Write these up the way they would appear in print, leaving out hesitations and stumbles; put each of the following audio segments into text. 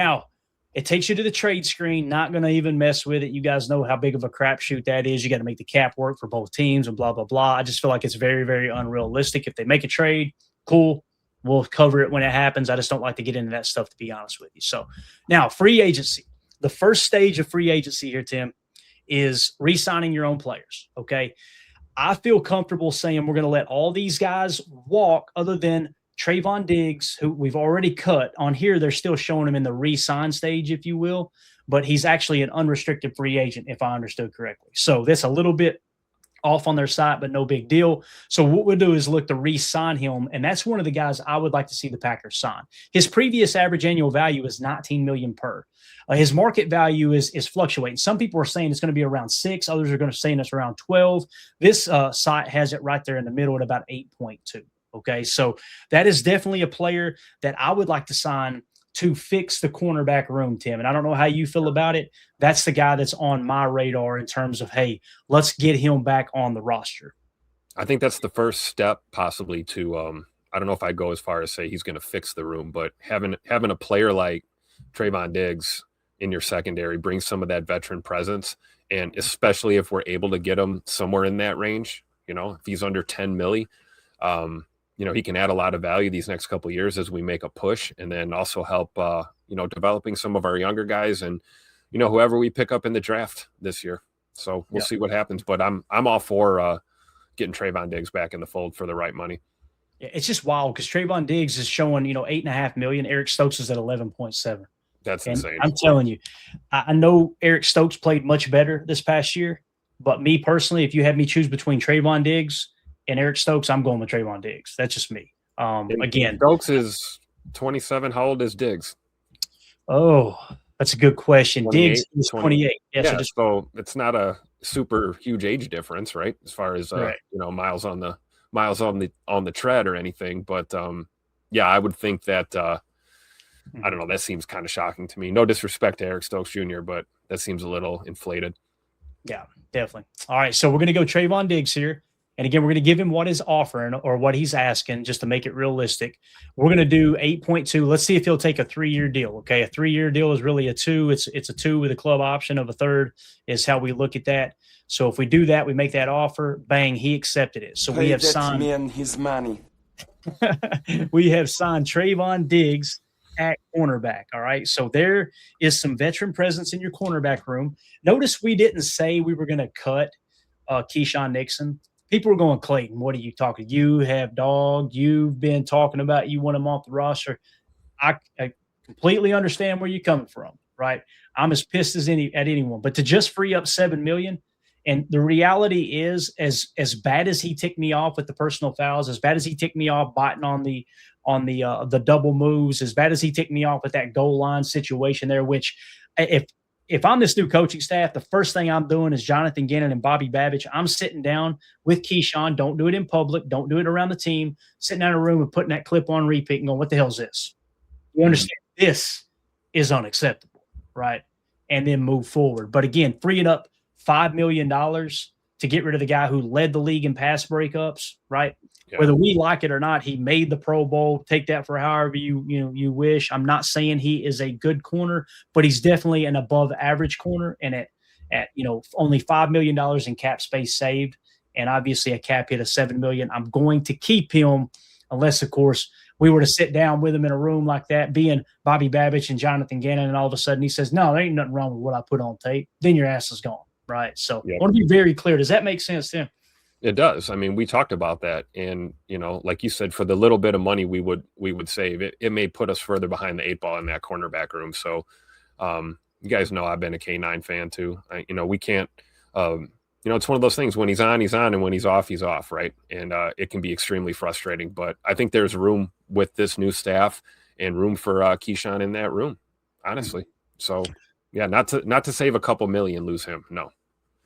Now, it takes you to the trade screen, not going to even mess with it. You guys know how big of a crapshoot that is. You got to make the cap work for both teams and blah, blah, blah. I just feel like it's very, very unrealistic. If they make a trade, cool. We'll cover it when it happens. I just don't like to get into that stuff, to be honest with you. So now free agency. The first stage of free agency here, Tim, is re-signing your own players, okay? I feel comfortable saying we're going to let all these guys walk other than Trayvon Diggs, who we've already cut. On here, they're still showing him in the re-sign stage, if you will, but he's actually an unrestricted free agent, if I understood correctly. So that's a little bit off on their side, but no big deal. So what we'll do is look to re-sign him, and that's one of the guys I would like to see the Packers sign. His previous average annual value is $19 million per. His market value is fluctuating. Some people are saying it's going to be around 6. Others are going to say it's around 12. This site has it right there in the middle at about 8.2. Okay, so that is definitely a player that I would like to sign to fix the cornerback room, Tim. And I don't know how you feel about it. That's the guy that's on my radar in terms of, hey, let's get him back on the roster. I think that's the first step possibly to I don't know if I'd go as far as say he's going to fix the room, but having a player like Trayvon Diggs in your secondary brings some of that veteran presence. And especially if we're able to get him somewhere in that range, if he's under 10 milli, he can add a lot of value these next couple of years as we make a push, and then also help, developing some of our younger guys and, whoever we pick up in the draft this year. So we'll see what happens, but I'm all for getting Trayvon Diggs back in the fold for the right money. Yeah, it's just wild because Trayvon Diggs is showing, $8.5 million. Eric Stokes is at 11.7. That's insane. I'm telling you, I know Eric Stokes played much better this past year, but me personally, if you had me choose between Trayvon Diggs and Eric Stokes, I'm going with Trayvon Diggs. That's just me. Again, Stokes is 27. How old is Diggs? Oh, that's a good question. Diggs is 28. Yeah, so it's not a super huge age difference, right? As far as miles on the tread or anything. But I would think that I don't know. That seems kind of shocking to me. No disrespect to Eric Stokes Jr., but that seems a little inflated. Yeah, definitely. All right, so we're going to go Trayvon Diggs here. And again, we're going to give him what he's offering or what he's asking just to make it realistic. We're going to do 8.2. Let's see if he'll take a 3-year deal. Okay, a 3-year deal is really a 2. It's a 2 with a club option of a third is how we look at that. So if we do that, we make that offer. Bang, he accepted it. So we have signed man his money. We have signed Trayvon Diggs at cornerback. All right. So there is some veteran presence in your cornerback room. Notice we didn't say we were going to cut Keyshawn Nixon. People were going, Clayton, what are you talking? You have dogged. You've been talking about you want him off the roster. I completely understand where you're coming from, right? I'm as pissed as at anyone. But to just free up $7 million, and the reality is, as bad as he ticked me off with the personal fouls, as bad as he ticked me off biting on the double moves, as bad as he ticked me off with that goal line situation there, which if I'm this new coaching staff, the first thing I'm doing is Jonathan Gannon and Bobby Babich. I'm sitting down with Keyshawn. Don't do it in public. Don't do it around the team. Sitting down in a room and putting that clip on repeat and going, what the hell is this? You understand? This is unacceptable, right? And then move forward. But again, freeing up $5 million to get rid of the guy who led the league in pass breakups, right? Yeah. Whether we like it or not, he made the Pro Bowl. Take that for however you wish. I'm not saying he is a good corner, but he's definitely an above average corner. And at only $5 million in cap space saved, and obviously a cap hit of $7 million, I'm going to keep him unless, of course, we were to sit down with him in a room like that, being Bobby Babich and Jonathan Gannon, and all of a sudden he says, no, there ain't nothing wrong with what I put on tape. Then your ass is gone, right? So I want to be very clear. Does that make sense, Tim? It does. I mean, we talked about that, and like you said, for the little bit of money we would save, it may put us further behind the 8 ball in that cornerback room. So, you guys know I've been a K9 fan too. We can't. It's one of those things. When he's on, and when he's off, right? And it can be extremely frustrating. But I think there's room with this new staff and room for Keyshawn in that room, honestly. So, yeah, not to save a couple million, lose him. No.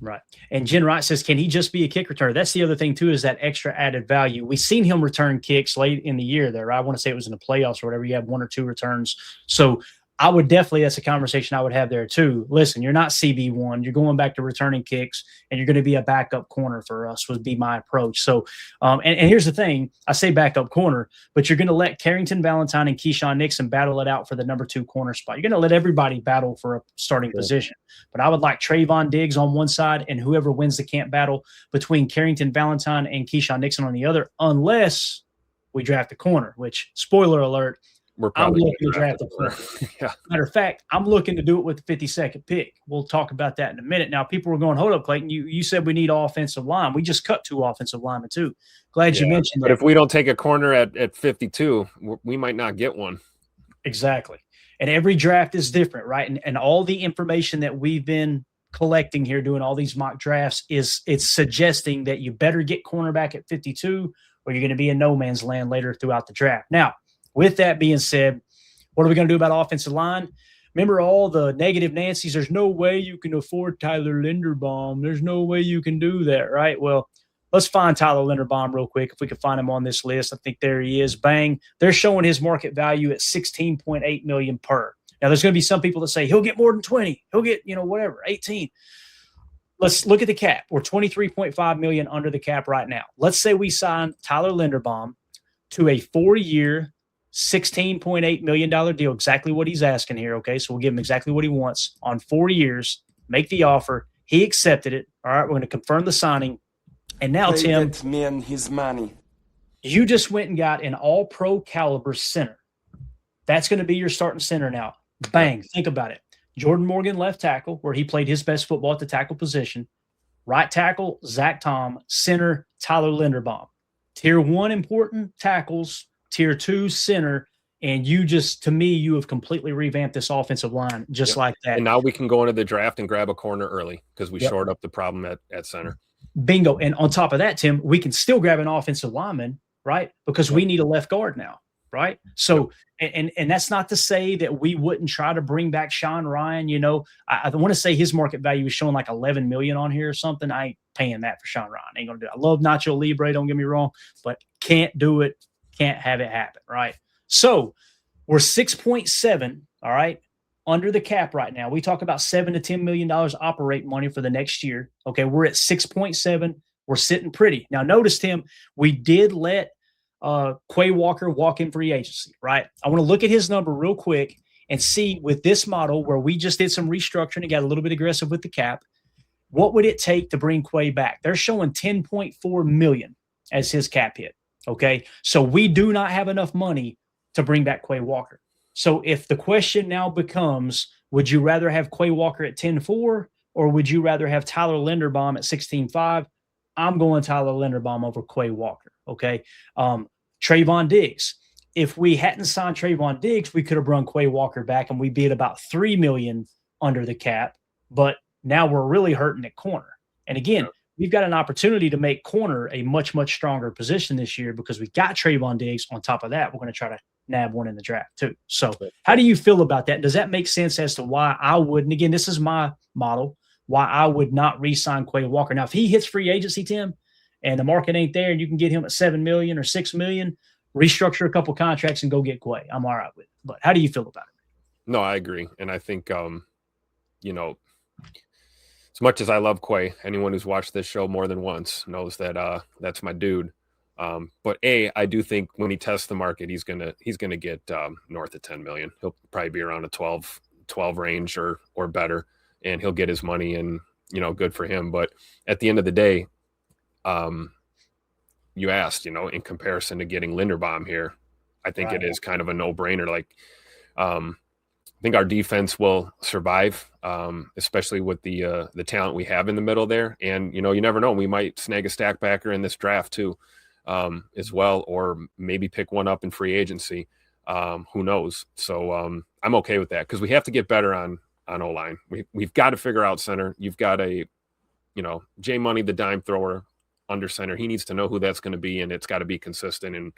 Right. And Jen Wright says, can he just be a kick returner? That's the other thing, too, is that extra added value. We've seen him return kicks late in the year there. I want to say it was in the playoffs or whatever. He had 1 or 2 returns. So I would definitely, that's a conversation I would have there too. Listen, you're not CB1. You're going back to returning kicks, and you're going to be a backup corner for us, would be my approach. So, and here's the thing. I say backup corner, but you're going to let Carrington Valentine and Keyshawn Nixon battle it out for the number 2 corner spot. You're going to let everybody battle for a starting position. But I would like Trayvon Diggs on one side and whoever wins the camp battle between Carrington Valentine and Keyshawn Nixon on the other, unless we draft a corner, which, spoiler alert, I'm looking to draft a corner. Yeah. Matter of fact, I'm looking to do it with the 52nd pick. We'll talk about that in a minute. Now, people were going, hold up, Clayton. You said we need offensive line. We just cut 2 offensive linemen too. Glad you mentioned that. But if we don't take a corner at 52, we might not get one. Exactly. And every draft is different, right? And all the information that we've been collecting here, doing all these mock drafts, it's suggesting that you better get cornerback at 52 or you're going to be in no man's land later throughout the draft. Now, with that being said, what are we going to do about offensive line? Remember all the negative Nancy's? There's no way you can afford Tyler Linderbomb. There's no way you can do that, right? Well, let's find Tyler Linderbomb real quick. If we can find him on this list, I think there he is. Bang. They're showing his market value at $16.8 million per. Now, there's going to be some people that say he'll get more than 20. He'll get, whatever, 18. Let's look at the cap. We're $23.5 million under the cap right now. Let's say we sign Tyler Linderbomb to a 4-year, $16.8 million deal, exactly what he's asking here. Okay, so we'll give him exactly what he wants on 4 years, make the offer. He accepted it. All right, we're going to confirm the signing. And now, Tim, get me and his money. You just went and got an all-pro caliber center. That's going to be your starting center now. Bang, think about it. Jordan Morgan, left tackle, where he played his best football at the tackle position. Right tackle, Zach Tom. Center, Tyler Linderbomb. Tier 1 important tackles, Tier 2 center, and to me, you have completely revamped this offensive line just like that. And now we can go into the draft and grab a corner early because we shored up the problem at center. Bingo. And on top of that, Tim, we can still grab an offensive lineman, right? Because we need a left guard now, right? So, and that's not to say that we wouldn't try to bring back Sean Ryan. I want to say his market value is showing like $11 million on here or something. I ain't paying that for Sean Ryan. I ain't going to do it. I love Nacho Libre, don't get me wrong, but can't do it. Can't have it happen, right? So we're 6.7, all right, under the cap right now. We talk about $7 to $10 million operate money for the next year. Okay, we're at 6.7. We're sitting pretty. Now, notice, Tim, we did let Quay Walker walk in free agency, right? I want to look at his number real quick and see with this model where we just did some restructuring and got a little bit aggressive with the cap, what would it take to bring Quay back? They're showing $10.4 million as his cap hit. Okay, so we do not have enough money to bring back Quay Walker. So if the question now becomes, would you rather have Quay Walker at 10.4 or would you rather have Tyler Linderbomb at 16.5? I'm going Tyler Linderbomb over Quay Walker. Okay, Trayvon Diggs. If we hadn't signed Trayvon Diggs, we could have run Quay Walker back and we'd be at about $3 million under the cap. But now we're really hurting at corner. And again, we've got an opportunity to make corner a much, much stronger position this year because we got Trayvon Diggs. On top of that, we're going to try to nab one in the draft too. So how do you feel about that? Does that make sense as to why I wouldn't? Again, this is my model, why I would not re-sign Quay Walker. Now, if he hits free agency, Tim, and the market ain't there and you can get him at $7 million or $6 million, restructure a couple contracts and go get Quay. I'm all right with it. But how do you feel about it? No, I agree. And I think, as much as I love Quay, anyone who's watched this show more than once knows that that's my dude. But I do think when he tests the market, he's gonna get north of 10 million. He'll probably be around a 12 range or better, and he'll get his money and good for him. But at the end of the day, you asked, in comparison to getting Linderbomb here, I think it is kind of a no-brainer. Like, I think our defense will survive, especially with the talent we have in the middle there. And, you never know. We might snag a stack backer in this draft too, as well, or maybe pick one up in free agency. Who knows? So I'm okay with that because we have to get better on O-line. We've got to figure out center. You've got J Money, the dime thrower under center. He needs to know who that's going to be, and it's got to be consistent and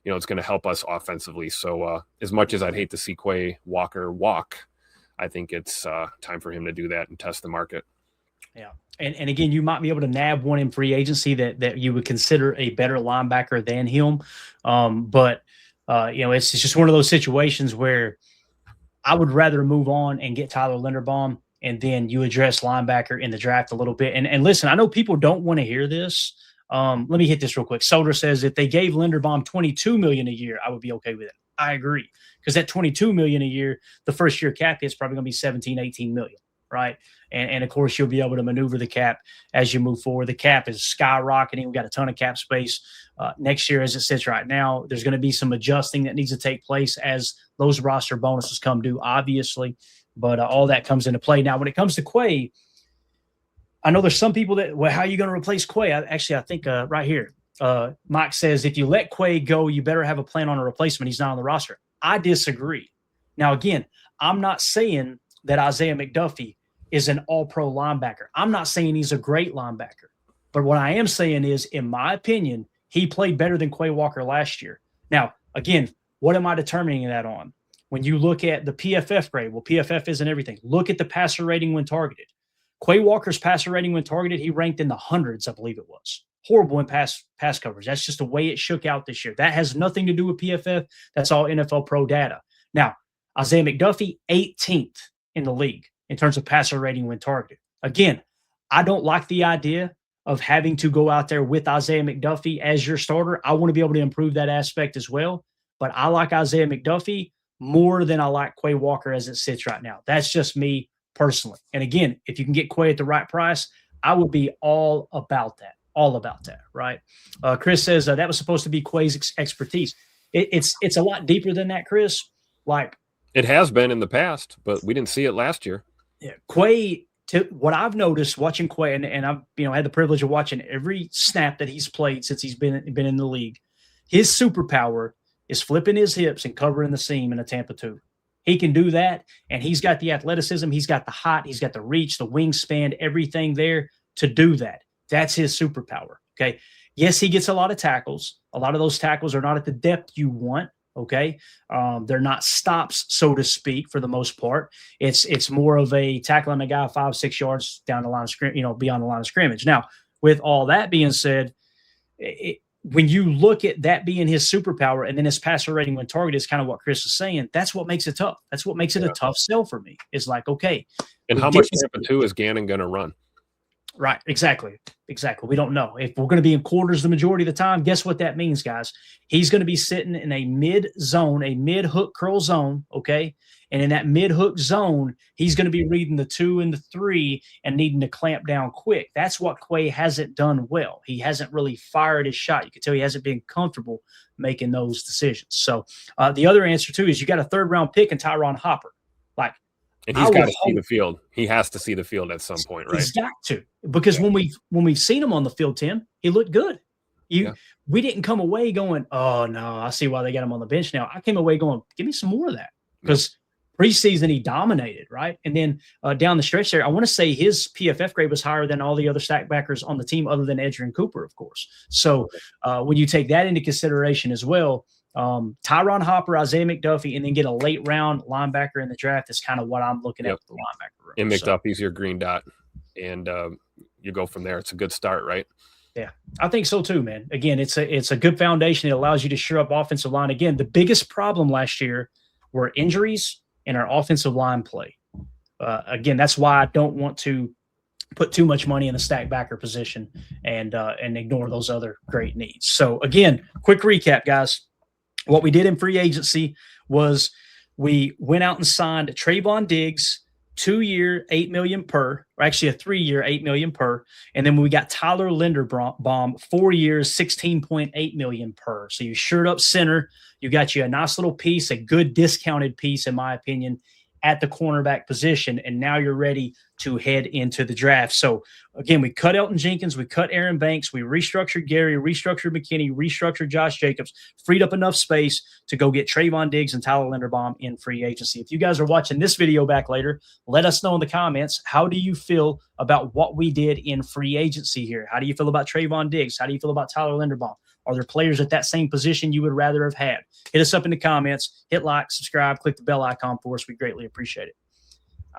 it's going to help us offensively. So as much as I'd hate to see Quay Walker walk, I think it's time for him to do that and test the market. Yeah. And again, you might be able to nab one in free agency that you would consider a better linebacker than him. But it's just one of those situations where I would rather move on and get Tyler Linderbomb, and then you address linebacker in the draft a little bit. And listen, I know people don't want to hear this. Let me hit this real quick. Solder says if they gave Linderbomb $22 million a year, I would be okay with it. I agree, because that $22 million a year, the first year cap is probably going to be 17, 18 million, right? And of course, you'll be able to maneuver the cap as you move forward. The cap is skyrocketing. We've got a ton of cap space next year as it sits right now. There's going to be some adjusting that needs to take place as those roster bonuses come due, obviously. But all that comes into play. Now, when it comes to Quay, I know there's some people that, well, how are you going to replace Quay? I think right here, Mike says, if you let Quay go, you better have a plan on a replacement. He's not on the roster. I disagree. Now, again, I'm not saying that Isaiah McDuffie is an all-pro linebacker. I'm not saying he's a great linebacker. But what I am saying is, in my opinion, he played better than Quay Walker last year. Now, again, what am I determining that on? When you look at the PFF grade, well, PFF isn't everything. Look at the passer rating when targeted. Quay Walker's passer rating when targeted, he ranked in the hundreds, I believe it was. Horrible in pass coverage. That's just the way it shook out this year. That has nothing to do with PFF. That's all NFL Pro data. Now, Isaiah McDuffie, 18th in the league in terms of passer rating when targeted. Again, I don't like the idea of having to go out there with Isaiah McDuffie as your starter. I want to be able to improve that aspect as well. But I like Isaiah McDuffie more than I like Quay Walker as it sits right now. That's just me personally. And again, if you can get Quay at the right price, I would be all about that. All about that, right? Chris says that was supposed to be Quay's expertise. It's a lot deeper than that, Chris. Like, it has been in the past, but we didn't see it last year. Yeah, Quay. What I've noticed watching Quay, and I've had the privilege of watching every snap that he's played since he's been in the league. His superpower is flipping his hips and covering the seam in a Tampa 2. He can do that, and he's got the athleticism, he's got the height, he's got the reach, the wingspan, everything there to do that. That's his superpower, okay? Yes, he gets a lot of tackles. A lot of those tackles are not at the depth you want, okay? They're not stops, so to speak, for the most part. It's more of a tackling a guy 5-6 yards down the line of scrimmage, beyond the line of scrimmage. Now, with all that being said, when you look at that being his superpower and then his passer rating when targeted is kind of what Chris is saying, that's what makes it tough. That's what makes it a tough sell for me. It's like, okay. And how much Tampa 2 is Gannon going to run? Right. Exactly. We don't know. If we're going to be in quarters the majority of the time, guess what that means, guys? He's going to be sitting in a mid-zone, a mid-hook curl zone, okay? And in that mid-hook zone, he's going to be reading the 2 and the 3 and needing to clamp down quick. That's what Quay hasn't done well. He hasn't really fired his shot. You can tell he hasn't been comfortable making those decisions. So the other answer, too, is you got a third-round pick in Tyron Hopper. And he's got to see the field. He has to see the field at some point, right? He's got to, because when we've seen him on the field, Tim, he looked good. We didn't come away going, oh no, I see why they got him on the bench now. I came away going, give me some more of that, because preseason he dominated, right? And then down the stretch there, I want to say his PFF grade was higher than all the other stack backers on the team, other than Edgerrin Cooper, of course. So when you take that into consideration as well, Tyron Hopper, Isaiah McDuffie, and then get a late round linebacker in the draft is kind of what I'm looking at with the linebacker room. And McDuffie's your green dot, and you go from there. It's a good start, right? Yeah, I think so too, man. Again, it's a good foundation. It allows you to shore up offensive line. Again, the biggest problem last year were injuries and our offensive line play. Again, that's why I don't want to put too much money in the stack backer position and ignore those other great needs. So again, quick recap, guys. What we did in free agency was we went out and signed Trayvon Diggs, 2-year, $8 million per, or actually a 3-year, $8 million per. And then we got Tyler Linderbomb, 4 years, $16.8 million per. So you shored up center. You got you a nice little piece, a good discounted piece, in my opinion, at the cornerback position. And now you're ready to head into the draft. So again, we cut Elton Jenkins, we cut Aaron Banks, we restructured Gary, restructured McKinney, restructured Josh Jacobs, freed up enough space to go get Trayvon Diggs and Tyler Linderbomb in free agency. If you guys are watching this video back later, let us know in the comments, how do you feel about what we did in free agency here? How do you feel about Trayvon Diggs? How do you feel about Tyler Linderbomb? Are there players at that same position you would rather have had? Hit us up in the comments, hit like, subscribe, click the bell icon for us. We greatly appreciate it.